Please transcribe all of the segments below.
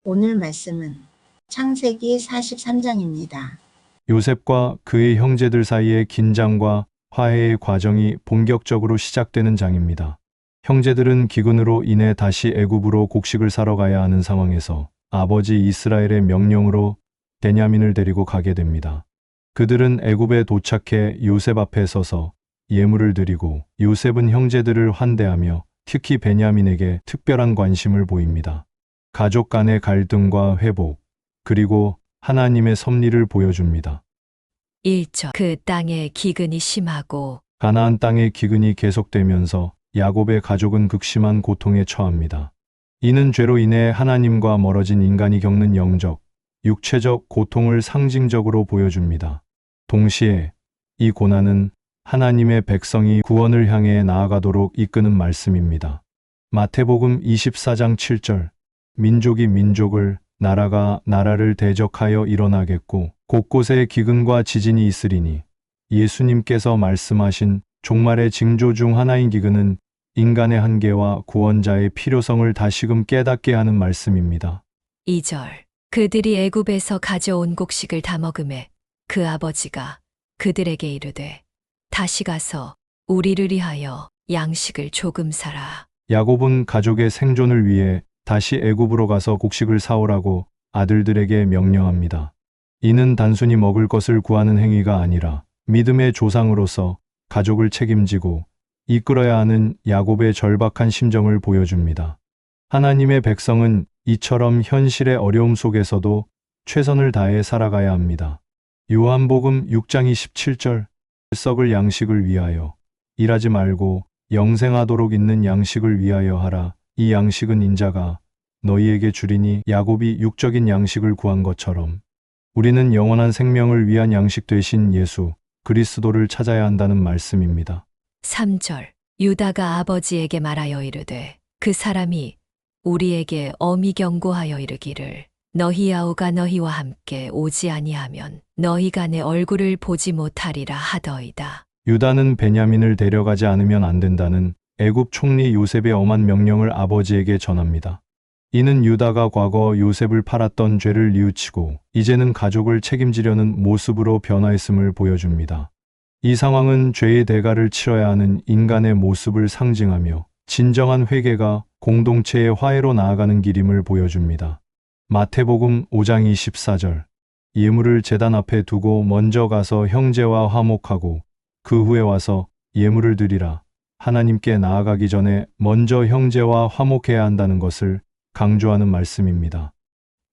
오늘 말씀은 창세기 43장입니다. 요셉과 그의 형제들 사이의 긴장과 화해의 과정이 본격적으로 시작되는 장입니다. 형제들은 기근으로 인해 다시 애굽으로 곡식을 사러 가야 하는 상황에서 아버지 이스라엘의 명령으로 베냐민을 데리고 가게 됩니다. 그들은 애굽에 도착해 요셉 앞에 서서 예물을 드리고 요셉은 형제들을 환대하며 특히 베냐민에게 특별한 관심을 보입니다. 가족 간의 갈등과 회복, 그리고 하나님의 섭리를 보여줍니다. 1절 그 땅에 기근이 심하고 가나안 땅의 기근이 계속되면서 야곱의 가족은 극심한 고통에 처합니다. 이는 죄로 인해 하나님과 멀어진 인간이 겪는 영적, 육체적 고통을 상징적으로 보여줍니다. 동시에 이 고난은 하나님의 백성이 구원을 향해 나아가도록 이끄는 말씀입니다. 마태복음 24장 7절 민족이 민족을, 나라가 나라를 대적하여 일어나겠고 곳곳에 기근과 지진이 있으리니 예수님께서 말씀하신 종말의 징조 중 하나인 기근은 인간의 한계와 구원자의 필요성을 다시금 깨닫게 하는 말씀입니다. 2절 그들이 애굽에서 가져온 곡식을 다 먹음에 그 아버지가 그들에게 이르되 다시 가서 우리를 위하여 양식을 조금 사라. 야곱은 가족의 생존을 위해 다시 애굽으로 가서 곡식을 사오라고 아들들에게 명령합니다. 이는 단순히 먹을 것을 구하는 행위가 아니라 믿음의 조상으로서 가족을 책임지고 이끌어야 하는 야곱의 절박한 심정을 보여줍니다. 하나님의 백성은 이처럼 현실의 어려움 속에서도 최선을 다해 살아가야 합니다. 요한복음 6장 27절 썩을 양식을 위하여 일하지 말고 영생하도록 있는 양식을 위하여 하라. 이 양식은 인자가 너희에게 주리니 야곱이 육적인 양식을 구한 것처럼 우리는 영원한 생명을 위한 양식 되신 예수 그리스도를 찾아야 한다는 말씀입니다. 3절 유다가 아버지에게 말하여 이르되 그 사람이 우리에게 엄히 경고하여 이르기를 너희 아우가 너희와 함께 오지 아니하면 너희가 내 얼굴을 보지 못하리라 하더이다. 유다는 베냐민을 데려가지 않으면 안 된다는 애굽 총리 요셉의 엄한 명령을 아버지에게 전합니다. 이는 유다가 과거 요셉을 팔았던 죄를 뉘우치고 이제는 가족을 책임지려는 모습으로 변화했음을 보여줍니다. 이 상황은 죄의 대가를 치러야 하는 인간의 모습을 상징하며 진정한 회개가 공동체의 화해로 나아가는 길임을 보여줍니다. 마태복음 5장 24절 예물을 제단 앞에 두고 먼저 가서 형제와 화목하고 그 후에 와서 예물을 드리라. 하나님께 나아가기 전에 먼저 형제와 화목해야 한다는 것을 강조하는 말씀입니다.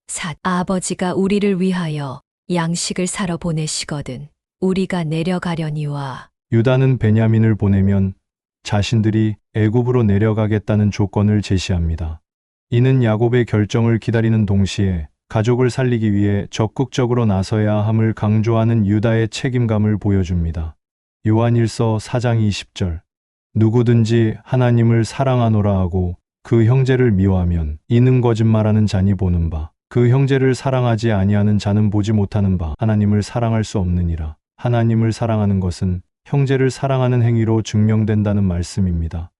4 아버지가 우리를 위하여 양식을 사러 보내시거든 우리가 내려가려니와 유다는 베냐민을 보내면 자신들이 애굽으로 내려가겠다는 조건을 제시합니다. 이는 야곱의 결정을 기다리는 동시에 가족을 살리기 위해 적극적으로 나서야 함을 강조하는 유다의 책임감을 보여줍니다. 요한일서 4장 20절 누구든지 하나님을 사랑하노라 하고 그 형제를 미워하면 이는 거짓말하는 자니 보는 바 그 형제를 사랑하지 아니하는 자는 보지 못하는 바 하나님을 사랑할 수 없느니라. 하나님을 사랑하는 것은 형제를 사랑하는 행위로 증명된다는 말씀입니다.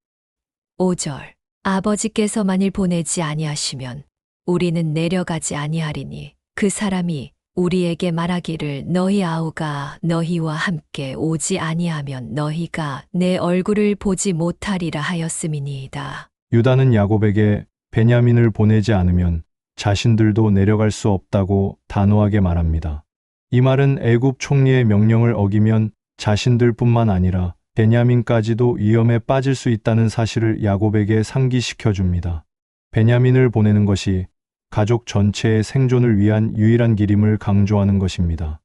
5절 아버지께서 만일 보내지 아니하시면 우리는 내려가지 아니하리니 그 사람이 우리에게 말하기를 너희 아우가 너희와 함께 오지 아니하면 너희가 내 얼굴을 보지 못하리라 하였음이니이다. 유다는 야곱에게 베냐민을 보내지 않으면 자신들도 내려갈 수 없다고 단호하게 말합니다. 이 말은 애굽 총리의 명령을 어기면 자신들뿐만 아니라 베냐민까지도 위험에 빠질 수 있다는 사실을 야곱에게 상기시켜 줍니다. 베냐민을 보내는 것이 가족 전체의 생존을 위한 유일한 길임을 강조하는 것입니다.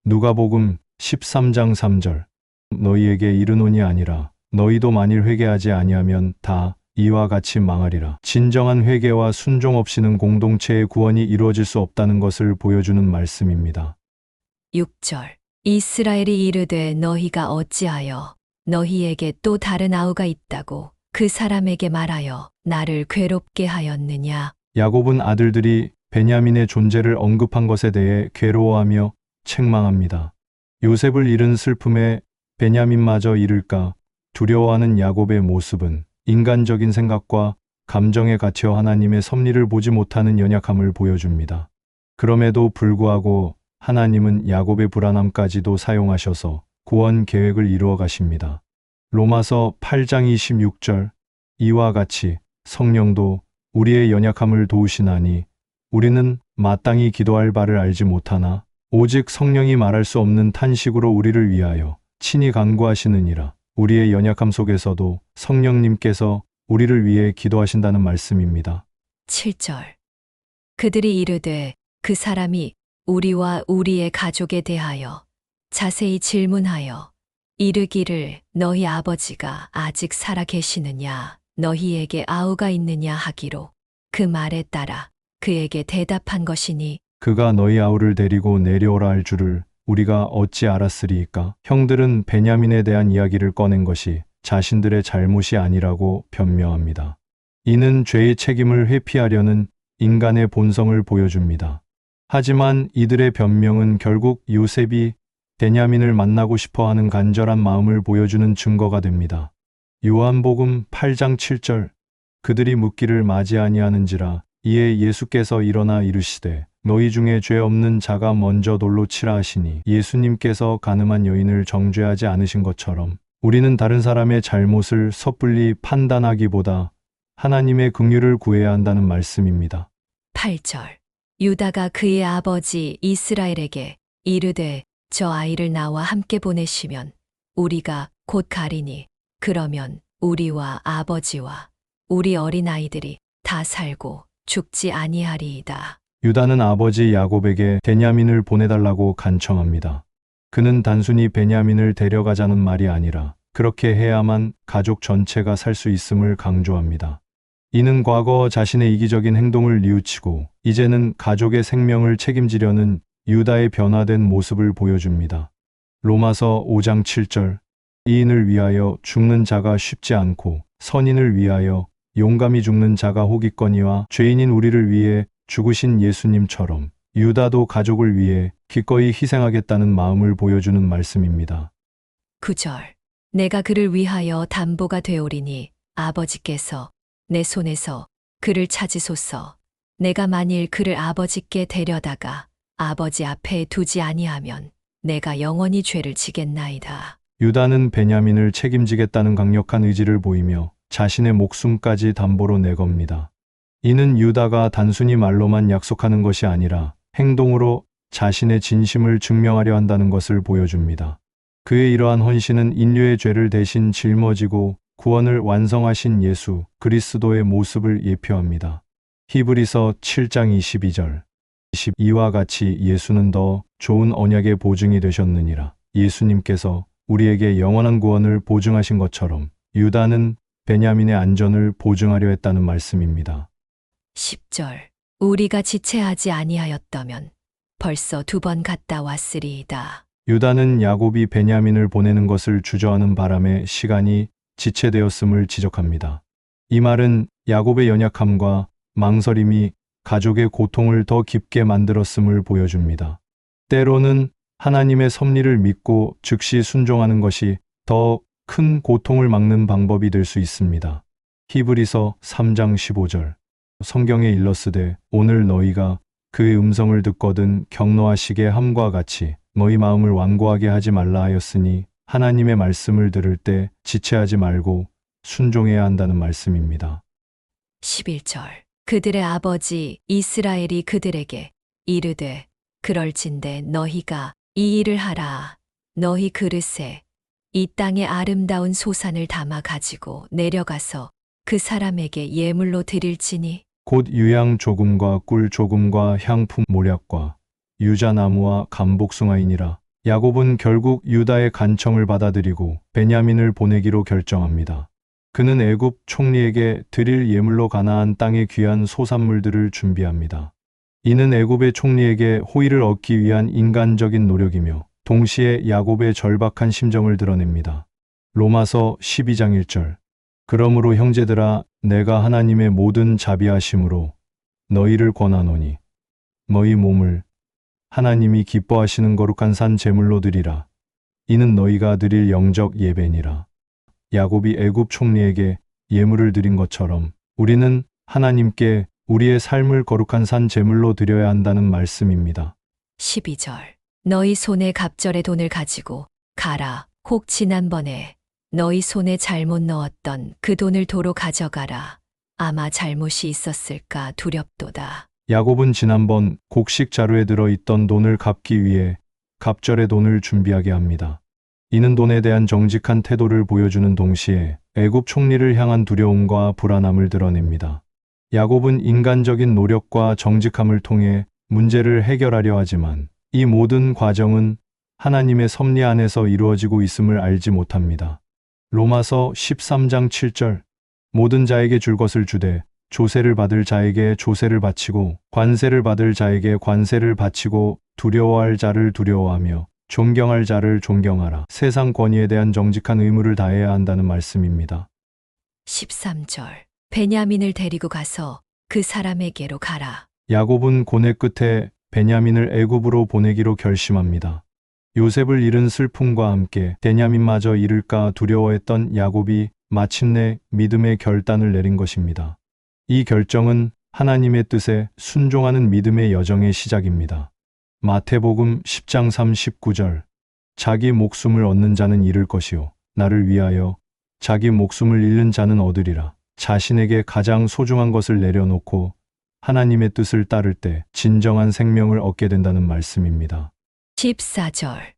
누가복음 13장 3절 너희에게 이르노니 아니라 너희도 만일 회개하지 아니하면 다 이와 같이 망하리라. 진정한 회개와 순종 없이는 공동체의 구원이 이루어질 수 없다는 것을 보여주는 말씀입니다. 6절 이스라엘이 이르되 너희가 어찌하여 너희에게 또 다른 아우가 있다고 그 사람에게 말하여 나를 괴롭게 하였느냐. 야곱은 아들들이 베냐민의 존재를 언급한 것에 대해 괴로워하며 책망합니다. 요셉을 잃은 슬픔에 베냐민마저 잃을까 두려워하는 야곱의 모습은 인간적인 생각과 감정에 갇혀 하나님의 섭리를 보지 못하는 연약함을 보여줍니다. 그럼에도 불구하고 하나님은 야곱의 불안함까지도 사용하셔서 구원 계획을 이루어 가십니다. 로마서 8장 26절 이와 같이 성령도 우리의 연약함을 도우시나니 우리는 마땅히 기도할 바를 알지 못하나 오직 성령이 말할 수 없는 탄식으로 우리를 위하여 친히 간구하시느니라. 우리의 연약함 속에서도 성령님께서 우리를 위해 기도하신다는 말씀입니다. 7절 그들이 이르되 그 사람이 우리와 우리의 가족에 대하여 자세히 질문하여 이르기를 너희 아버지가 아직 살아 계시느냐 너희에게 아우가 있느냐 하기로 그 말에 따라 그에게 대답한 것이니 그가 너희 아우를 데리고 내려오라 할 줄을 우리가 어찌 알았으리이까. 형들은 베냐민에 대한 이야기를 꺼낸 것이 자신들의 잘못이 아니라고 변명합니다. 이는 죄의 책임을 회피하려는 인간의 본성을 보여줍니다. 하지만 이들의 변명은 결국 요셉이 베냐민을 만나고 싶어 하는 간절한 마음을 보여주는 증거가 됩니다. 요한복음 8장 7절 그들이 묻기를 맞이 아니하는지라 이에 예수께서 일어나 이르시되 너희 중에 죄 없는 자가 먼저 돌로 치라 하시니 예수님께서 간음한 여인을 정죄하지 않으신 것처럼 우리는 다른 사람의 잘못을 섣불리 판단하기보다 하나님의 긍휼을 구해야 한다는 말씀입니다. 8절 유다가 그의 아버지 이스라엘에게 이르되 저 아이를 나와 함께 보내시면 우리가 곧 가리니 그러면 우리와 아버지와 우리 어린아이들이 다 살고 죽지 아니하리이다. 유다는 아버지 야곱에게 베냐민을 보내달라고 간청합니다. 그는 단순히 베냐민을 데려가자는 말이 아니라 그렇게 해야만 가족 전체가 살 수 있음을 강조합니다. 이는 과거 자신의 이기적인 행동을 뉘우치고 이제는 가족의 생명을 책임지려는 유다의 변화된 모습을 보여줍니다. 로마서 5장 7절 이인을 위하여 죽는 자가 쉽지 않고 선인을 위하여 용감히 죽는 자가 혹 있거니와 죄인인 우리를 위해 죽으신 예수님처럼 유다도 가족을 위해 기꺼이 희생하겠다는 마음을 보여주는 말씀입니다. 9절 내가 그를 위하여 담보가 되오리니 아버지께서 내 손에서 그를 찾으소서. 내가 만일 그를 아버지께 데려다가 아버지 앞에 두지 아니하면 내가 영원히 죄를 지겠나이다. 유다는 베냐민을 책임지겠다는 강력한 의지를 보이며 자신의 목숨까지 담보로 내겁니다. 이는 유다가 단순히 말로만 약속하는 것이 아니라 행동으로 자신의 진심을 증명하려 한다는 것을 보여줍니다. 그의 이러한 헌신은 인류의 죄를 대신 짊어지고 구원을 완성하신 예수 그리스도의 모습을 예표합니다. 히브리서 7장 22절 이와 같이 예수는 더 좋은 언약의 보증이 되셨느니라. 예수님께서 우리에게 영원한 구원을 보증하신 것처럼 유다는 베냐민의 안전을 보증하려 했다는 말씀입니다. 10절 우리가 지체하지 아니하였다면 벌써 2번 갔다 왔으리이다. 유다는 야곱이 베냐민을 보내는 것을 주저하는 바람에 시간이 지체되었음을 지적합니다. 이 말은 야곱의 연약함과 망설임이 가족의 고통을 더 깊게 만들었음을 보여줍니다. 때로는 하나님의 섭리를 믿고 즉시 순종하는 것이 더 큰 고통을 막는 방법이 될 수 있습니다. 히브리서 3장 15절 성경에 일렀으되 오늘 너희가 그의 음성을 듣거든 경노하시게 함과 같이 너희 마음을 완고하게 하지 말라 하였으니 하나님의 말씀을 들을 때 지체하지 말고 순종해야 한다는 말씀입니다. 11절 그들의 아버지 이스라엘이 그들에게 이르되 그럴진대 너희가 이 일을 하라. 너희 그릇에 이 땅의 아름다운 소산을 담아 가지고 내려가서 그 사람에게 예물로 드릴지니 곧 유향 조금과 꿀 조금과 향품 모략과 유자나무와 감복숭아이니라. 야곱은 결국 유다의 간청을 받아들이고 베냐민을 보내기로 결정합니다. 그는 애굽 총리에게 드릴 예물로 가나안 땅의 귀한 소산물들을 준비합니다. 이는 애굽의 총리에게 호의를 얻기 위한 인간적인 노력이며 동시에 야곱의 절박한 심정을 드러냅니다. 로마서 12장 1절 그러므로 형제들아 내가 하나님의 모든 자비하심으로 너희를 권하노니 너희 몸을 하나님이 기뻐하시는 거룩한 산 제물로 드리라. 이는 너희가 드릴 영적 예배니라. 야곱이 애굽 총리에게 예물을 드린 것처럼 우리는 하나님께 우리의 삶을 거룩한 산 제물로 드려야 한다는 말씀입니다. 12절. 너희 손에 갑절의 돈을 가지고 가라. 혹 지난번에 너희 손에 잘못 넣었던 그 돈을 도로 가져가라. 아마 잘못이 있었을까 두렵도다. 야곱은 지난번 곡식 자루에 들어있던 돈을 갚기 위해 갑절의 돈을 준비하게 합니다. 이는 돈에 대한 정직한 태도를 보여주는 동시에 애굽 총리를 향한 두려움과 불안함을 드러냅니다. 야곱은 인간적인 노력과 정직함을 통해 문제를 해결하려 하지만 이 모든 과정은 하나님의 섭리 안에서 이루어지고 있음을 알지 못합니다. 로마서 13장 7절. 모든 자에게 줄 것을 주되 조세를 받을 자에게 조세를 바치고 관세를 받을 자에게 관세를 바치고 두려워할 자를 두려워하며 존경할 자를 존경하라. 세상 권위에 대한 정직한 의무를 다해야 한다는 말씀입니다. 13절. 베냐민을 데리고 가서 그 사람에게로 가라. 야곱은 고뇌 끝에 베냐민을 애굽으로 보내기로 결심합니다. 요셉을 잃은 슬픔과 함께 베냐민마저 잃을까 두려워했던 야곱이 마침내 믿음의 결단을 내린 것입니다. 이 결정은 하나님의 뜻에 순종하는 믿음의 여정의 시작입니다. 마태복음 10장 39절. 자기 목숨을 얻는 자는 잃을 것이요 나를 위하여 자기 목숨을 잃는 자는 얻으리라. 자신에게 가장 소중한 것을 내려놓고 하나님의 뜻을 따를 때 진정한 생명을 얻게 된다는 말씀입니다. 14절.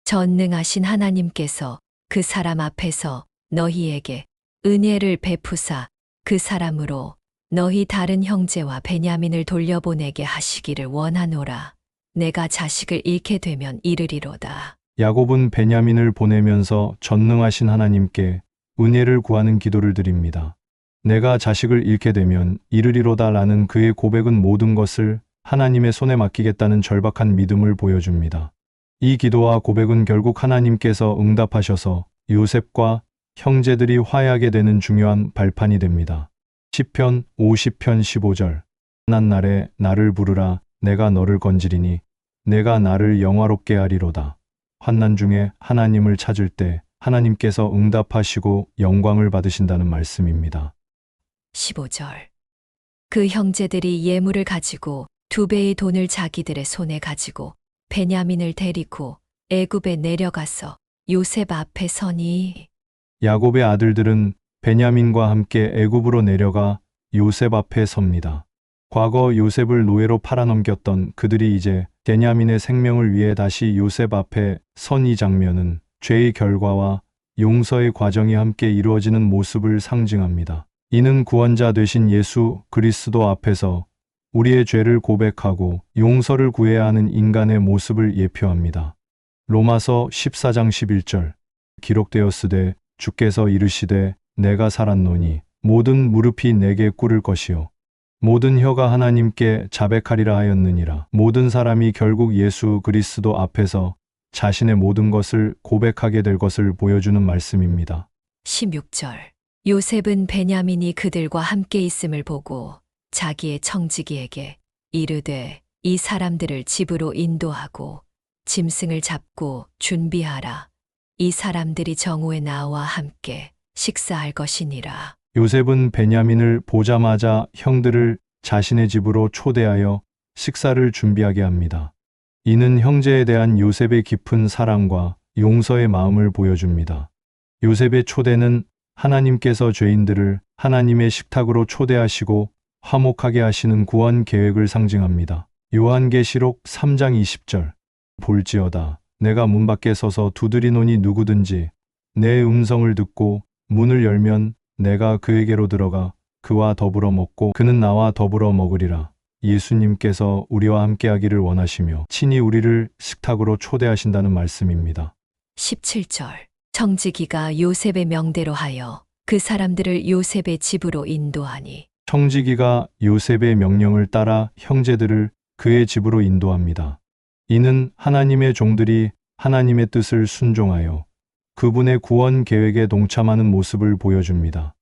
전능하신 하나님께서 그 사람 앞에서 너희에게 은혜를 베푸사 그 사람으로 너희 다른 형제와 베냐민을 돌려보내게 하시기를 원하노라. 내가 자식을 잃게 되면 이르리로다. 야곱은 베냐민을 보내면서 전능하신 하나님께 은혜를 구하는 기도를 드립니다. 내가 자식을 잃게 되면 이르리로다 라는 그의 고백은 모든 것을 하나님의 손에 맡기겠다는 절박한 믿음을 보여줍니다. 이 기도와 고백은 결국 하나님께서 응답하셔서 요셉과 형제들이 화해하게 되는 중요한 발판이 됩니다. 시편 50편 15절. 난 날에 나를 부르라. 내가 너를 건지리니 내가 나를 영화롭게 하리로다. 환난 중에 하나님을 찾을 때 하나님께서 응답하시고 영광을 받으신다는 말씀입니다. 15절. 그 형제들이 예물을 가지고 2배의 돈을 자기들의 손에 가지고 베냐민을 데리고 애굽에 내려가서 요셉 앞에 서니 야곱의 아들들은 베냐민과 함께 애굽으로 내려가 요셉 앞에 섭니다. 과거 요셉을 노예로 팔아넘겼던 그들이 이제 베냐민의 생명을 위해 다시 요셉 앞에 선 이 장면은 죄의 결과와 용서의 과정이 함께 이루어지는 모습을 상징합니다. 이는 구원자 되신 예수 그리스도 앞에서 우리의 죄를 고백하고 용서를 구해야 하는 인간의 모습을 예표합니다. 로마서 14장 11절. 기록되었으되 주께서 이르시되 내가 살았노니 모든 무릎이 내게 꿇을 것이요 모든 혀가 하나님께 자백하리라 하였느니라. 모든 사람이 결국 예수 그리스도 앞에서 자신의 모든 것을 고백하게 될 것을 보여주는 말씀입니다. 16절. 요셉은 베냐민이 그들과 함께 있음을 보고 자기의 청지기에게 이르되 이 사람들을 집으로 인도하고 짐승을 잡고 준비하라. 이 사람들이 정오에 나와 함께 식사할 것이니라. 요셉은 베냐민을 보자마자 형들을 자신의 집으로 초대하여 식사를 준비하게 합니다. 이는 형제에 대한 요셉의 깊은 사랑과 용서의 마음을 보여줍니다. 요셉의 초대는 하나님께서 죄인들을 하나님의 식탁으로 초대하시고 화목하게 하시는 구원 계획을 상징합니다. 요한계시록 3장 20절. 볼지어다 내가 문 밖에 서서 두드리노니 누구든지 내 음성을 듣고 문을 열면 내가 그에게로 들어가 그와 더불어 먹고 그는 나와 더불어 먹으리라. 예수님께서 우리와 함께하기를 원하시며 친히 우리를 식탁으로 초대하신다는 말씀입니다. 17절. 청지기가 요셉의 명대로 하여 그 사람들을 요셉의 집으로 인도하니 청지기가 요셉의 명령을 따라 형제들을 그의 집으로 인도합니다. 이는 하나님의 종들이 하나님의 뜻을 순종하여 그분의 구원 계획에 동참하는 모습을 보여줍니다.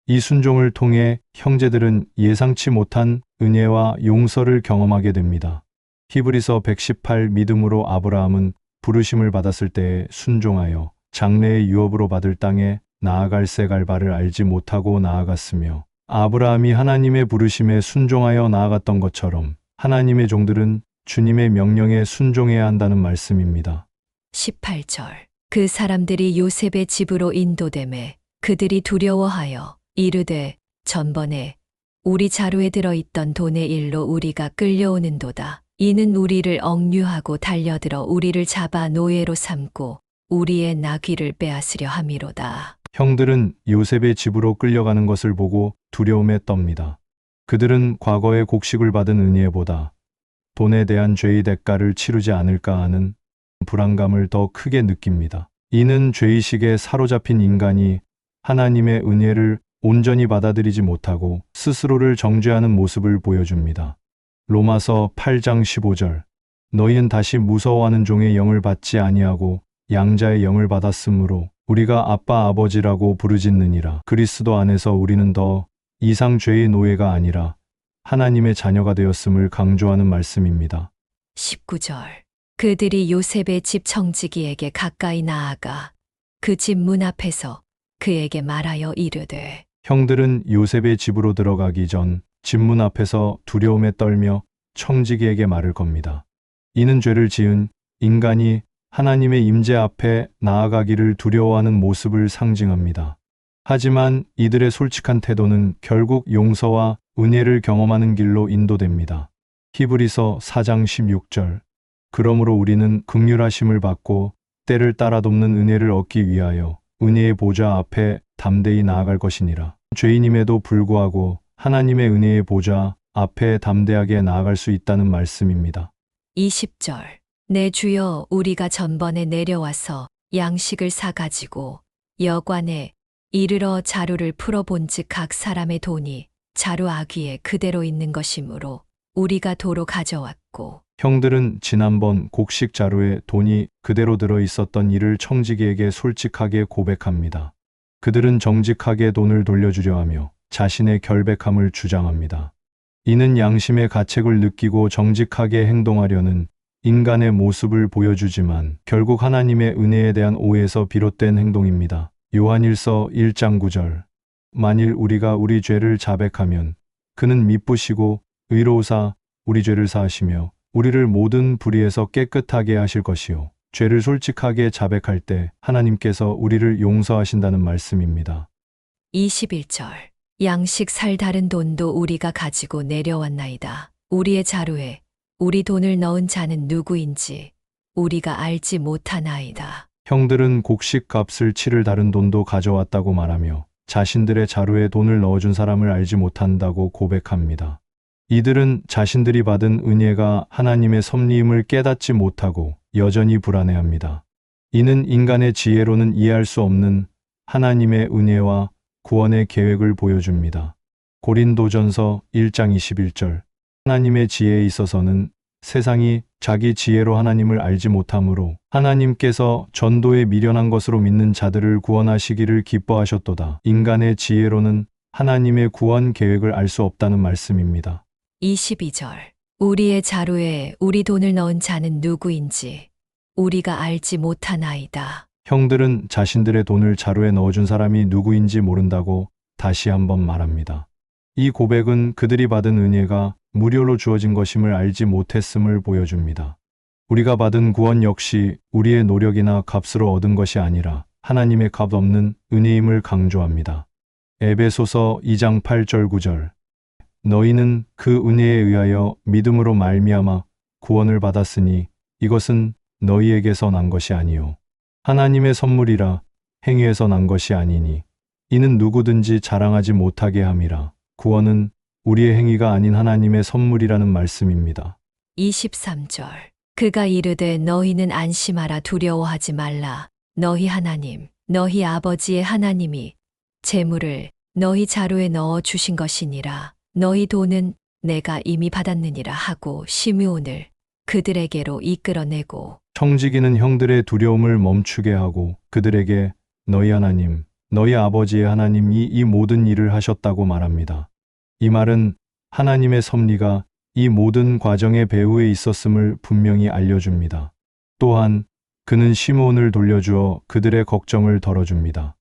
이 순종을 통해 형제들은 예상치 못한 은혜와 용서를 경험하게 됩니다. 히브리서 118 믿음으로 아브라함은 부르심을 받았을 때에 순종하여 장래의 유업으로 받을 땅에 나아갈 새갈바를 알지 못하고 나아갔으며 아브라함이 하나님의 부르심에 순종하여 나아갔던 것처럼 하나님의 종들은 주님의 명령에 순종해야 한다는 말씀입니다. 18절. 그 사람들이 요셉의 집으로 인도되매 그들이 두려워하여 이르되 전번에 우리 자루에 들어있던 돈의 일로 우리가 끌려오는도다. 이는 우리를 억류하고 달려들어 우리를 잡아 노예로 삼고 우리의 나귀를 빼앗으려 함이로다. 형들은 요셉의 집으로 끌려가는 것을 보고 두려움에 떱니다. 그들은 과거에 곡식을 받은 은혜보다 돈에 대한 죄의 대가를 치르지 않을까 하는 불안감을 더 크게 느낍니다. 이는 죄의식에 사로잡힌 인간이 하나님의 은혜를 온전히 받아들이지 못하고 스스로를 정죄하는 모습을 보여줍니다. 로마서 8장 15절. 너희는 다시 무서워하는 종의 영을 받지 아니하고 양자의 영을 받았으므로 우리가 아빠 아버지라고 부르짖느니라. 그리스도 안에서 우리는 더 이상 죄의 노예가 아니라 하나님의 자녀가 되었음을 강조하는 말씀입니다. 19절. 그들이 요셉의 집 청지기에게 가까이 나아가 그 집 문 앞에서 그에게 말하여 이르되. 형들은 요셉의 집으로 들어가기 전 집문 앞에서 두려움에 떨며 청지기에게 말을 겁니다. 이는 죄를 지은 인간이 하나님의 임재 앞에 나아가기를 두려워하는 모습을 상징합니다. 하지만 이들의 솔직한 태도는 결국 용서와 은혜를 경험하는 길로 인도됩니다. 히브리서 4장 16절. 그러므로 우리는 긍휼하심을 받고 때를 따라 돕는 은혜를 얻기 위하여 은혜의 보좌 앞에 담대히 나아갈 것이니라. 죄인임에도 불구하고 하나님의 은혜의 보좌 앞에 담대하게 나아갈 수 있다는 말씀입니다. 20절. 내 주여, 우리가 전번에 내려와서 양식을 사가지고 여관에 이르러 자루를 풀어본즉 각 사람의 돈이 자루 아귀에 그대로 있는 것이므로 우리가 도로 가져왔고. 형들은 지난번 곡식 자루에 돈이 그대로 들어 있었던 일을 청지기에게 솔직하게 고백합니다. 그들은 정직하게 돈을 돌려주려 하며 자신의 결백함을 주장합니다. 이는 양심의 가책을 느끼고 정직하게 행동하려는 인간의 모습을 보여주지만 결국 하나님의 은혜에 대한 오해에서 비롯된 행동입니다. 요한일서 1장 9절. 만일 우리가 우리 죄를 자백하면 그는 미쁘시고 의로우사 우리 죄를 사하시며 우리를 모든 불의에서 깨끗하게 하실 것이요. 죄를 솔직하게 자백할 때 하나님께서 우리를 용서하신다는 말씀입니다. 21절. 양식 살 다른 돈도 우리가 가지고 내려왔나이다. 우리의 자루에 우리 돈을 넣은 자는 누구인지 우리가 알지 못하나이다. 형들은 곡식 값을 치를 다른 돈도 가져왔다고 말하며 자신들의 자루에 돈을 넣어준 사람을 알지 못한다고 고백합니다. 이들은 자신들이 받은 은혜가 하나님의 섭리임을 깨닫지 못하고 여전히 불안해합니다. 이는 인간의 지혜로는 이해할 수 없는 하나님의 은혜와 구원의 계획을 보여줍니다. 고린도전서 1장 21절. 하나님의 지혜에 있어서는 세상이 자기 지혜로 하나님을 알지 못하므로 하나님께서 전도에 미련한 것으로 믿는 자들을 구원하시기를 기뻐하셨도다. 인간의 지혜로는 하나님의 구원 계획을 알 수 없다는 말씀입니다. 22절. 우리의 자루에 우리 돈을 넣은 자는 누구인지 우리가 알지 못하나이다. 형들은 자신들의 돈을 자루에 넣어준 사람이 누구인지 모른다고 다시 한번 말합니다. 이 고백은 그들이 받은 은혜가 무료로 주어진 것임을 알지 못했음을 보여줍니다. 우리가 받은 구원 역시 우리의 노력이나 값으로 얻은 것이 아니라 하나님의 값 없는 은혜임을 강조합니다. 에베소서 2장 8절 9절. 너희는 그 은혜에 의하여 믿음으로 말미암아 구원을 받았으니 이것은 너희에게서 난 것이 아니요 하나님의 선물이라. 행위에서 난 것이 아니니 이는 누구든지 자랑하지 못하게 함이라. 구원은 우리의 행위가 아닌 하나님의 선물이라는 말씀입니다. 23절. 그가 이르되 너희는 안심하라 두려워하지 말라. 너희 하나님, 너희 아버지의 하나님이 재물을 너희 자루에 넣어 주신 것이니라. 너희 돈은 내가 이미 받았느니라 하고 시므온을 그들에게로 이끌어내고. 청지기는 형들의 두려움을 멈추게 하고 그들에게 너희 하나님, 너희 아버지의 하나님이 이 모든 일을 하셨다고 말합니다. 이 말은 하나님의 섭리가 이 모든 과정의 배후에 있었음을 분명히 알려줍니다. 또한 그는 시므온을 돌려주어 그들의 걱정을 덜어줍니다.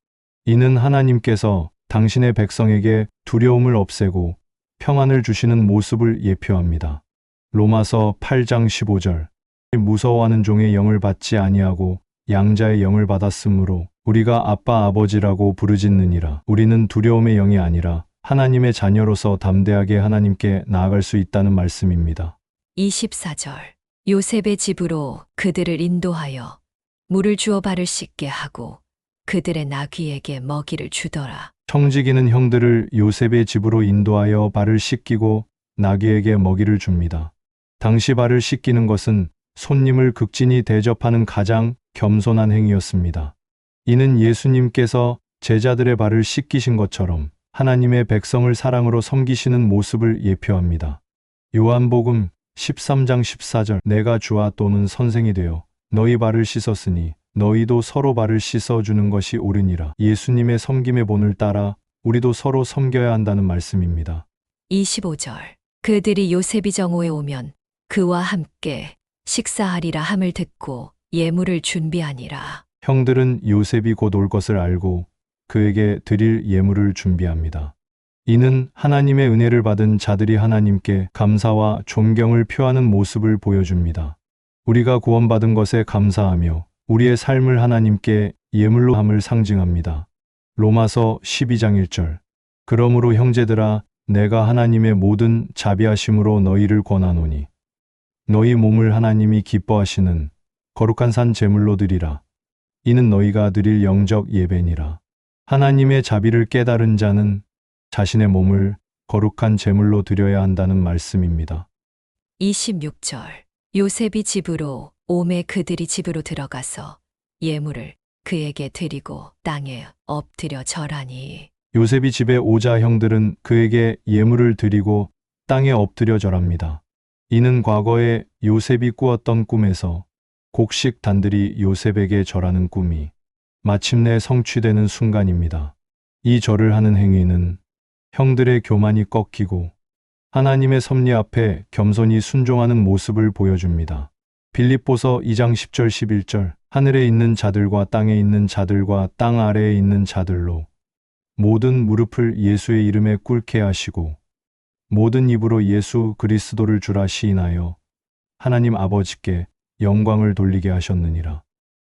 이는 하나님께서 당신의 백성에게 두려움을 없애고 평안을 주시는 모습을 예표합니다. 로마서 8장 15절. 무서워하는 종의 영을 받지 아니하고 양자의 영을 받았으므로 우리가 아빠 아버지라고 부르짖느니라. 우리는 두려움의 영이 아니라 하나님의 자녀로서 담대하게 하나님께 나아갈 수 있다는 말씀입니다. 24절. 요셉의 집으로 그들을 인도하여 물을 주어 발을 씻게 하고 그들의 나귀에게 먹이를 주더라. 청지기는 형들을 요셉의 집으로 인도하여 발을 씻기고 나귀에게 먹이를 줍니다. 당시 발을 씻기는 것은 손님을 극진히 대접하는 가장 겸손한 행위였습니다. 이는 예수님께서 제자들의 발을 씻기신 것처럼 하나님의 백성을 사랑으로 섬기시는 모습을 예표합니다. 요한복음 13장 14절. 내가 주와 또는 선생이 되어 너희 발을 씻었으니 너희도 서로 발을 씻어주는 것이 옳으니라. 예수님의 섬김의 본을 따라 우리도 서로 섬겨야 한다는 말씀입니다. 25절. 그들이 요셉이 정오에 오면 그와 함께 식사하리라 함을 듣고 예물을 준비하니라. 형들은 요셉이 곧 올 것을 알고 그에게 드릴 예물을 준비합니다. 이는 하나님의 은혜를 받은 자들이 하나님께 감사와 존경을 표하는 모습을 보여줍니다. 우리가 구원받은 것에 감사하며 우리의 삶을 하나님께 예물로 함을 상징합니다. 로마서 12장 1절. 그러므로 형제들아 내가 하나님의 모든 자비하심으로 너희를 권하노니 너희 몸을 하나님이 기뻐하시는 거룩한 산 제물로 드리라. 이는 너희가 드릴 영적 예배니라. 하나님의 자비를 깨달은 자는 자신의 몸을 거룩한 제물로 드려야 한다는 말씀입니다. 26절. 요셉이 집으로 오매 그들이 집으로 들어가서 예물을 그에게 드리고 땅에 엎드려 절하니. 요셉이 집에 오자 형들은 그에게 예물을 드리고 땅에 엎드려 절합니다. 이는 과거에 요셉이 꾸었던 꿈에서 곡식 단들이 요셉에게 절하는 꿈이 마침내 성취되는 순간입니다. 이 절을 하는 행위는 형들의 교만이 꺾이고 하나님의 섭리 앞에 겸손히 순종하는 모습을 보여줍니다. 빌립보서 2장 10절 11절. 하늘에 있는 자들과 땅에 있는 자들과 땅 아래에 있는 자들로 모든 무릎을 예수의 이름에 꿇게 하시고 모든 입으로 예수 그리스도를 주라 시인하여 하나님 아버지께 영광을 돌리게 하셨느니라.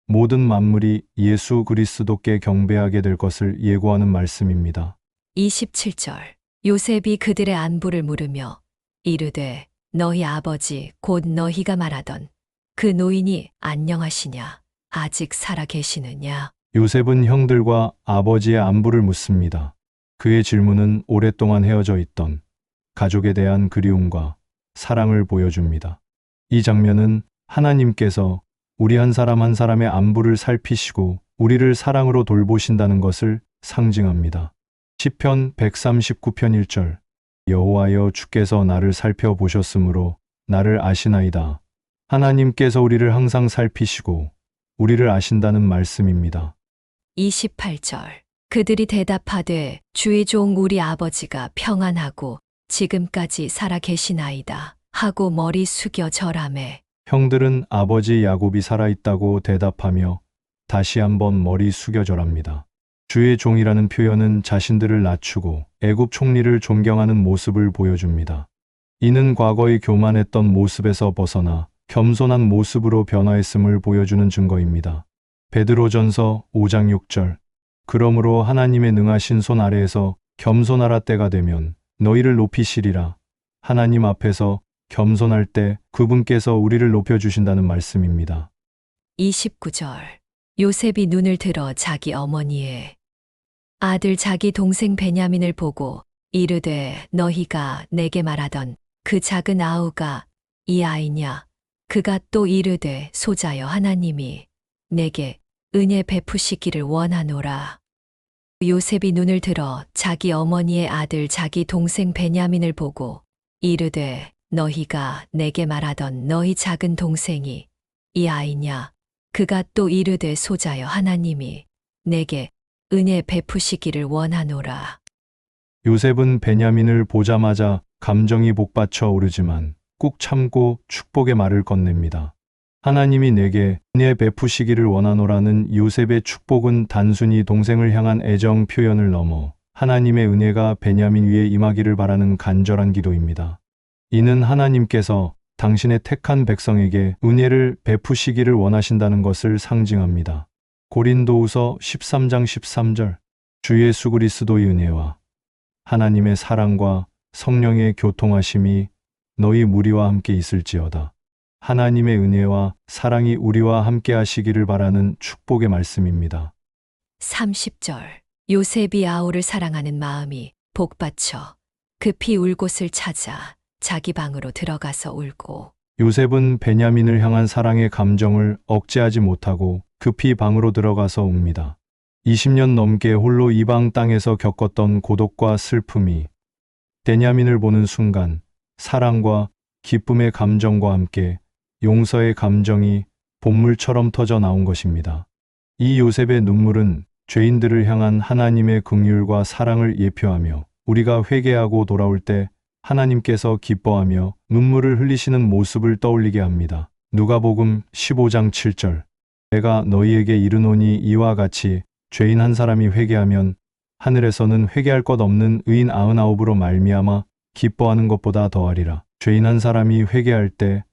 모든 만물이 예수 그리스도께 경배하게 될 것을 예고하는 말씀입니다. 27절. 요셉이 그들의 안부를 물으며 이르되 너희 아버지 곧 너희가 말하던 그 노인이 안녕하시냐 아직 살아 계시느냐. 요셉은 형들과 아버지의 안부를 묻습니다. 그의 질문은 오랫동안 헤어져 있던 가족에 대한 그리움과 사랑을 보여줍니다. 이 장면은 하나님께서 우리 한 사람 한 사람의 안부를 살피시고 우리를 사랑으로 돌보신다는 것을 상징합니다. 시편 139편 1절. 여호와여 주께서 나를 살펴보셨으므로 나를 아시나이다. 하나님께서 우리를 항상 살피시고 우리를 아신다는 말씀입니다. 28절. 그들이 대답하되 주의 종 우리 아버지가 평안하고 지금까지 살아 계시나이다 하고 머리 숙여 절하매. 형들은 아버지 야곱이 살아있다고 대답하며 다시 한번 머리 숙여 절합니다. 주의 종이라는 표현은 자신들을 낮추고 애굽 총리를 존경하는 모습을 보여줍니다. 이는 과거의 교만했던 모습에서 벗어나 겸손한 모습으로 변화했음을 보여주는 증거입니다. 베드로전서 5장 6절. 그러므로 하나님의 능하신 손 아래에서 겸손하라 때가 되면 너희를 높이시리라. 하나님 앞에서 겸손할 때 그분께서 우리를 높여주신다는 말씀입니다. 29절. 요셉이 눈을 들어 자기 어머니의 아들 자기 동생 베냐민을 보고 이르되 너희가 내게 말하던 그 작은 아우가 이 아이냐. 그가 또 이르되 소자여 하나님이 내게 은혜 베푸시기를 원하노라. 요셉이 눈을 들어 자기 어머니의 아들 자기 동생 베냐민을 보고 이르되 너희가 내게 말하던 너희 작은 동생이 이 아이냐. 그가 또 이르되 소자여 하나님이 내게 은혜 베푸시기를 원하노라. 요셉은 베냐민을 보자마자 감정이 복받쳐 오르지만 꾹 참고 축복의 말을 건넵니다. 하나님이 내게 은혜 베푸시기를 원하노라는 요셉의 축복은 단순히 동생을 향한 애정 표현을 넘어 하나님의 은혜가 베냐민 위에 임하기를 바라는 간절한 기도입니다. 이는 하나님께서 당신의 택한 백성에게 은혜를 베푸시기를 원하신다는 것을 상징합니다. 고린도후서 13장 13절 주 예수 그리스도의 은혜와 하나님의 사랑과 성령의 교통하심이 너희 무리와 함께 있을지어다. 하나님의 은혜와 사랑이 우리와 함께 하시기를 바라는 축복의 말씀입니다. 30절 요셉이 아우를 사랑하는 마음이 복받쳐 급히 울 곳을 찾아 자기 방으로 들어가서 울고 요셉은 베냐민을 향한 사랑의 감정을 억제하지 못하고 급히 방으로 들어가서 웁니다. 20년 넘게 홀로 이방 땅에서 겪었던 고독과 슬픔이 베냐민을 보는 순간 사랑과 기쁨의 감정과 함께 용서의 감정이 본물처럼 터져 나온 것입니다. 이 요셉의 눈물은 죄인들을 향한 하나님의 긍휼과 사랑을 예표하며 우리가 회개하고 돌아올 때 하나님께서 기뻐하며 눈물을 흘리시는 모습을 떠올리게 합니다. 누가복음 15장 7절 내가 너희에게 이르노니 이와 같이 죄인 한 사람이 회개하면 하늘에서는 회개할 것 없는 의인 99으로 말미암아 기뻐하는 것보다 더하리라. 죄인 한 사람이 회개할 때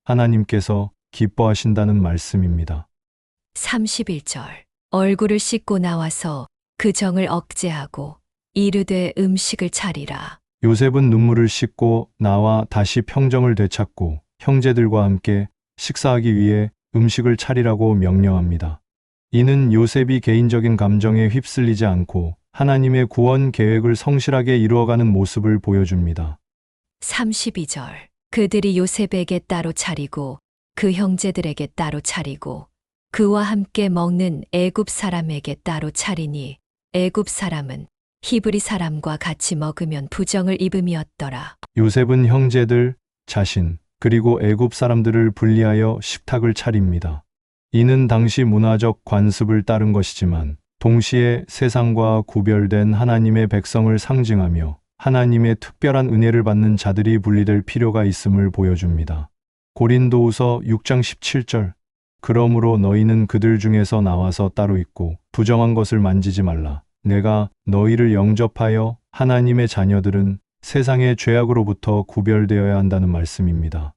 하나님께서 기뻐하신다는 말씀입니다. 31절 얼굴을 씻고 나와서 그 정을 억제하고 이르되 음식을 차리라. 요셉은 눈물을 씻고 나와 다시 평정을 되찾고 형제들과 함께 식사하기 위해 음식을 차리라고 명령합니다. 이는 요셉이 개인적인 감정에 휩쓸리지 않고 하나님의 구원 계획을 성실하게 이루어가는 모습을 보여줍니다. 32절 그들이 요셉에게 따로 차리고 그 형제들에게 따로 차리고 그와 함께 먹는 애굽 사람에게 따로 차리니 애굽 사람은 히브리 사람과 같이 먹으면 부정을 입음이었더라. 요셉은 형제들, 자신, 그리고 애굽 사람들을 분리하여 식탁을 차립니다. 이는 당시 문화적 관습을 따른 것이지만 동시에 세상과 구별된 하나님의 백성을 상징하며 하나님의 특별한 은혜를 받는 자들이 분리될 필요가 있음을 보여줍니다. 고린도후서 6장 17절 그러므로 너희는 그들 중에서 나와서 따로 있고 부정한 것을 만지지 말라. 내가 너희를 영접하여 하나님의 자녀들은 세상의 죄악으로부터 구별되어야 한다는 말씀입니다.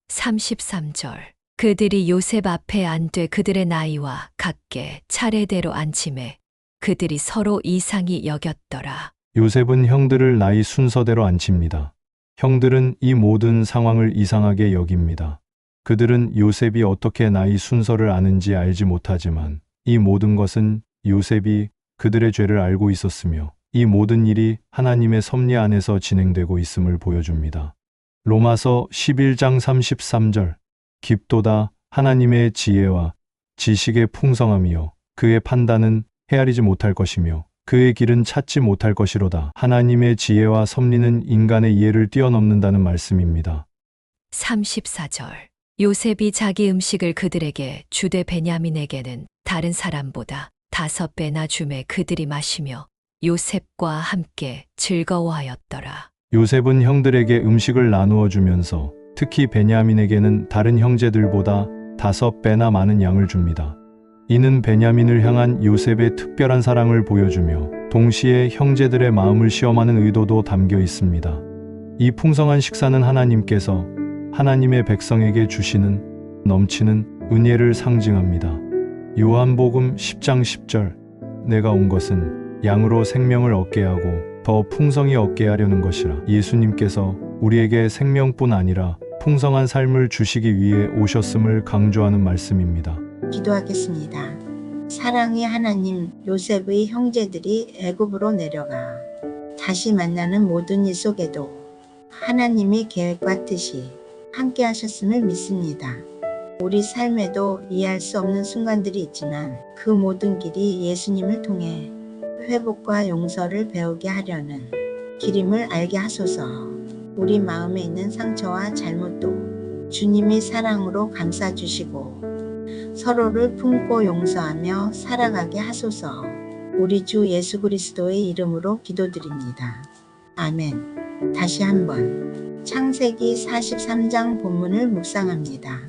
33절 그들이 요셉 앞에 앉되 그들의 나이와 같게 차례대로 앉힘에 그들이 서로 이상히 여겼더라. 요셉은 형들을 나이 순서대로 앉힙니다. 형들은 이 모든 상황을 이상하게 여깁니다. 그들은 요셉이 어떻게 나이 순서를 아는지 알지 못하지만 이 모든 것은 요셉이 그들의 죄를 알고 있었으며 이 모든 일이 하나님의 섭리 안에서 진행되고 있음을 보여줍니다. 로마서 11장 33절 깊도다 하나님의 지혜와 지식의 풍성함이요 그의 판단은 헤아리지 못할 것이며 그의 길은 찾지 못할 것이로다. 하나님의 지혜와 섭리는 인간의 이해를 뛰어넘는다는 말씀입니다. 34절 요셉이 자기 음식을 그들에게 주되 베냐민에게는 다른 사람보다 5배나 주매 그들이 마시며 요셉과 함께 즐거워하였더라. 요셉은 형들에게 음식을 나누어 주면서 특히 베냐민에게는 다른 형제들보다 5배나 많은 양을 줍니다. 이는 베냐민을 향한 요셉의 특별한 사랑을 보여주며 동시에 형제들의 마음을 시험하는 의도도 담겨 있습니다. 이 풍성한 식사는 하나님께서 하나님의 백성에게 주시는 넘치는 은혜를 상징합니다. 요한복음 10장 10절 내가 온 것은 양으로 생명을 얻게 하고 더 풍성히 얻게 하려는 것이라. 예수님께서 우리에게 생명뿐 아니라 풍성한 삶을 주시기 위해 오셨음을 강조하는 말씀입니다. 기도하겠습니다. 사랑의 하나님, 요셉의 형제들이 애굽으로 내려가 다시 만나는 모든 일 속에도 하나님의 계획과 뜻이 함께 하셨음을 믿습니다. 우리 삶에도 이해할 수 없는 순간들이 있지만 그 모든 길이 예수님을 통해 회복과 용서를 배우게 하려는 길임을 알게 하소서. 우리 마음에 있는 상처와 잘못도 주님의 사랑으로 감싸주시고 서로를 품고 용서하며 살아가게 하소서. 우리 주 예수 그리스도의 이름으로 기도드립니다. 아멘. 다시 한번 창세기 43장 본문을 묵상합니다.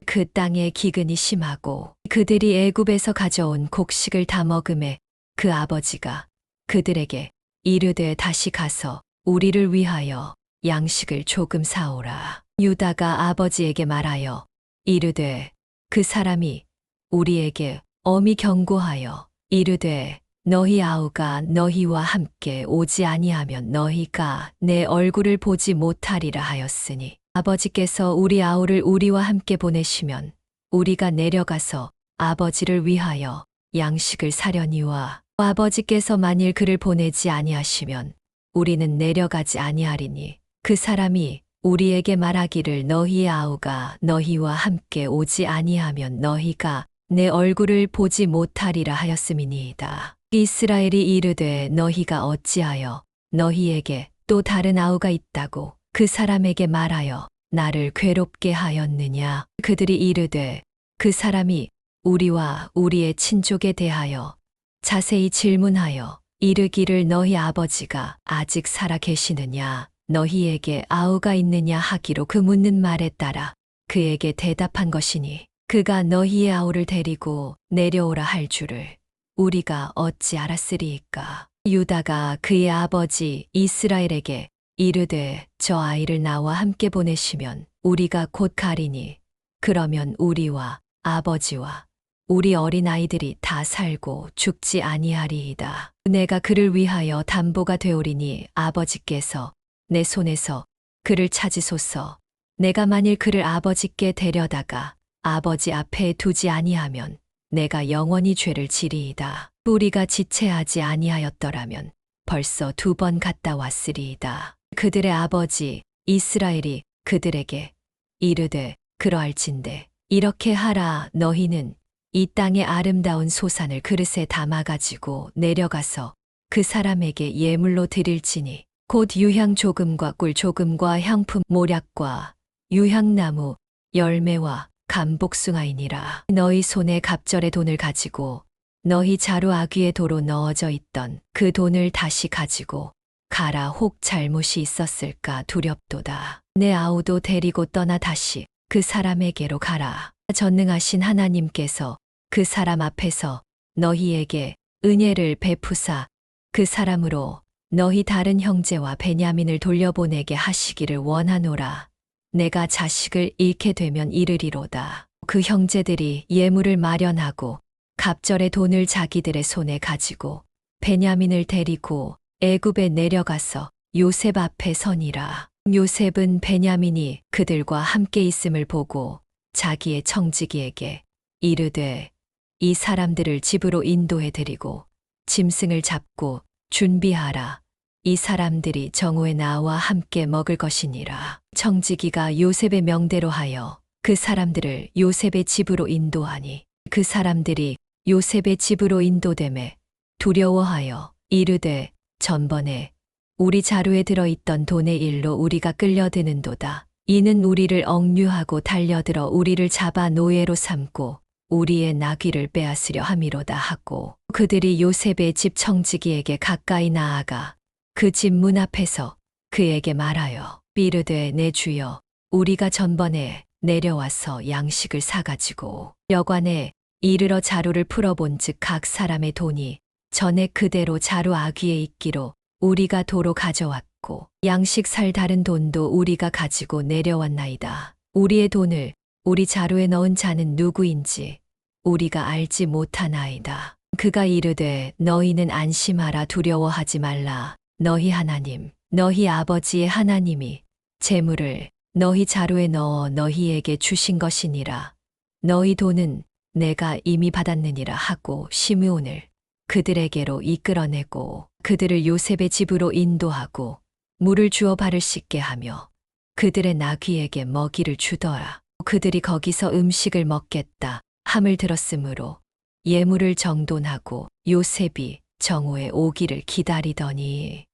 그 땅에 기근이 심하고 그들이 애굽에서 가져온 곡식을 다 먹음에 그 아버지가 그들에게 이르되 다시 가서 우리를 위하여 양식을 조금 사오라. 유다가 아버지에게 말하여 이르되 그 사람이 우리에게 엄히 경고하여 이르되 너희 아우가 너희와 함께 오지 아니하면 너희가 내 얼굴을 보지 못하리라 하였으니 아버지께서 우리 아우를 우리와 함께 보내시면 우리가 내려가서 아버지를 위하여 양식을 사려니와 아버지께서 만일 그를 보내지 아니하시면 우리는 내려가지 아니하리니 그 사람이 우리에게 말하기를 너희의 아우가 너희와 함께 오지 아니하면 너희가 내 얼굴을 보지 못하리라 하였음이니이다. 이스라엘이 이르되 너희가 어찌하여 너희에게 또 다른 아우가 있다고 그 사람에게 말하여 나를 괴롭게 하였느냐. 그들이 이르되 그 사람이 우리와 우리의 친족에 대하여 자세히 질문하여 이르기를 너희 아버지가 아직 살아 계시느냐 너희에게 아우가 있느냐 하기로 그 묻는 말에 따라 그에게 대답한 것이니 그가 너희의 아우를 데리고 내려오라 할 줄을 우리가 어찌 알았으리이까. 유다가 그의 아버지 이스라엘에게 이르되 저 아이를 나와 함께 보내시면 우리가 곧 가리니 그러면 우리와 아버지와 우리 어린 아이들이 다 살고 죽지 아니하리이다. 내가 그를 위하여 담보가 되오리니 아버지께서 내 손에서 그를 찾으소서. 내가 만일 그를 아버지께 데려다가 아버지 앞에 두지 아니하면 내가 영원히 죄를 지리이다. 우리가 지체하지 아니하였더라면 벌써 2번 갔다 왔으리이다. 그들의 아버지 이스라엘이 그들에게 이르되 그러할진대 이렇게 하라. 너희는 이 땅의 아름다운 소산을 그릇에 담아가지고 내려가서 그 사람에게 예물로 드릴지니 곧 유향 조금과 꿀 조금과 향품 모략과 유향나무 열매와 감복숭아이니라. 너희 손에 갑절의 돈을 가지고 너희 자루 아귀의 도로 넣어져 있던 그 돈을 다시 가지고 가라. 혹 잘못이 있었을까 두렵도다. 내 아우도 데리고 떠나 다시 그 사람에게로 가라. 전능하신 하나님께서 그 사람 앞에서 너희에게 은혜를 베푸사 그 사람으로 너희 다른 형제와 베냐민을 돌려보내게 하시기를 원하노라. 내가 자식을 잃게 되면 이르리로다. 그 형제들이 예물을 마련하고 갑절의 돈을 자기들의 손에 가지고 베냐민을 데리고 애굽에 내려가서 요셉 앞에 서니라. 요셉은 베냐민이 그들과 함께 있음을 보고 자기의 청지기에게 이르되 이 사람들을 집으로 인도해 드리고 짐승을 잡고 준비하라. 이 사람들이 정오에 나와 함께 먹을 것이니라. 청지기가 요셉의 명대로 하여 그 사람들을 요셉의 집으로 인도하니 그 사람들이 요셉의 집으로 인도되매 두려워하여 이르되 전번에 우리 자루에 들어있던 돈의 일로 우리가 끌려드는도다. 이는 우리를 억류하고 달려들어 우리를 잡아 노예로 삼고 우리의 나귀를 빼앗으려 함이로다 하고 그들이 요셉의 집 청지기에게 가까이 나아가 그 집 문 앞에서 그에게 말하여 이르되 내 주여 우리가 전번에 내려와서 양식을 사가지고 여관에 이르러 자루를 풀어본즉 각 사람의 돈이 전에 그대로 자루 아귀에 있기로 우리가 도로 가져왔고 양식 살 다른 돈도 우리가 가지고 내려왔나이다. 우리의 돈을 우리 자루에 넣은 자는 누구인지 우리가 알지 못하나이다. 그가 이르되 너희는 안심하라. 두려워하지 말라. 너희 하나님 너희 아버지의 하나님이 재물을 너희 자루에 넣어 너희에게 주신 것이니라. 너희 돈은 내가 이미 받았느니라 하고 시므온을 그들에게로 이끌어내고 그들을 요셉의 집으로 인도하고 물을 주어 발을 씻게 하며 그들의 나귀에게 먹이를 주더라. 그들이 거기서 음식을 먹겠다 함을 들었으므로 예물을 정돈하고 요셉이 정오에 오기를 기다리더니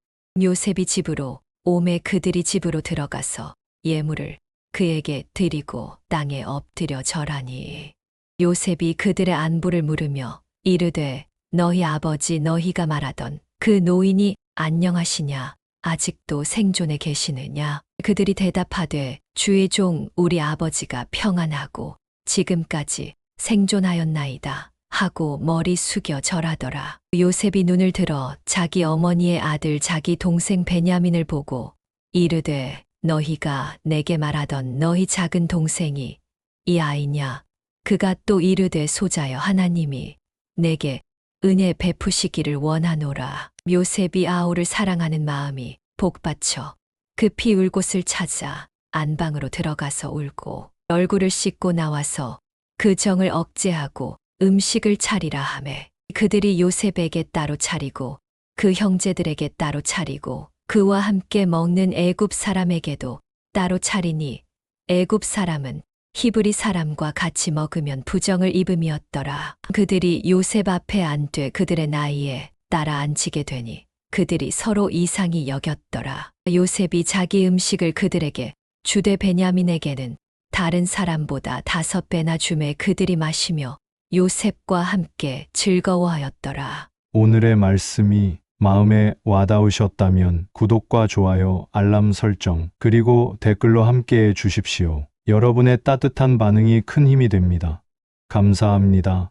요셉이 집으로 오매 그들이 집으로 들어가서 예물을 그에게 드리고 땅에 엎드려 절하니 요셉이 그들의 안부를 물으며 이르되 너희 아버지 너희가 말하던 그 노인이 안녕하시냐 아직도 생존해 계시느냐. 그들이 대답하되 주의 종 우리 아버지가 평안하고 지금까지 생존하였나이다. 하고 머리 숙여 절하더라. 요셉이 눈을 들어 자기 어머니의 아들 자기 동생 베냐민을 보고 이르되 너희가 내게 말하던 너희 작은 동생이 이 아이냐? 그가 또 이르되 소자여 하나님이 내게 은혜 베푸시기를 원하노라. 요셉이 아우를 사랑하는 마음이 복받쳐 급히 울 곳을 찾아 안방으로 들어가서 울고 얼굴을 씻고 나와서 그 정을 억제하고 음식을 차리라 하매 그들이 요셉에게 따로 차리고 그 형제들에게 따로 차리고 그와 함께 먹는 애굽 사람에게도 따로 차리니 애굽 사람은 히브리 사람과 같이 먹으면 부정을 입음이었더라. 그들이 요셉 앞에 앉되 그들의 나이에 따라 앉히게 되니 그들이 서로 이상히 여겼더라. 요셉이 자기 음식을 그들에게 주되 베냐민에게는 다른 사람보다 5배나 주매 그들이 마시며 요셉과 함께 즐거워하였더라. 오늘의 말씀이 마음에 와닿으셨다면 구독과 좋아요, 알람 설정, 그리고 댓글로 함께해 주십시오. 여러분의 따뜻한 반응이 큰 힘이 됩니다. 감사합니다.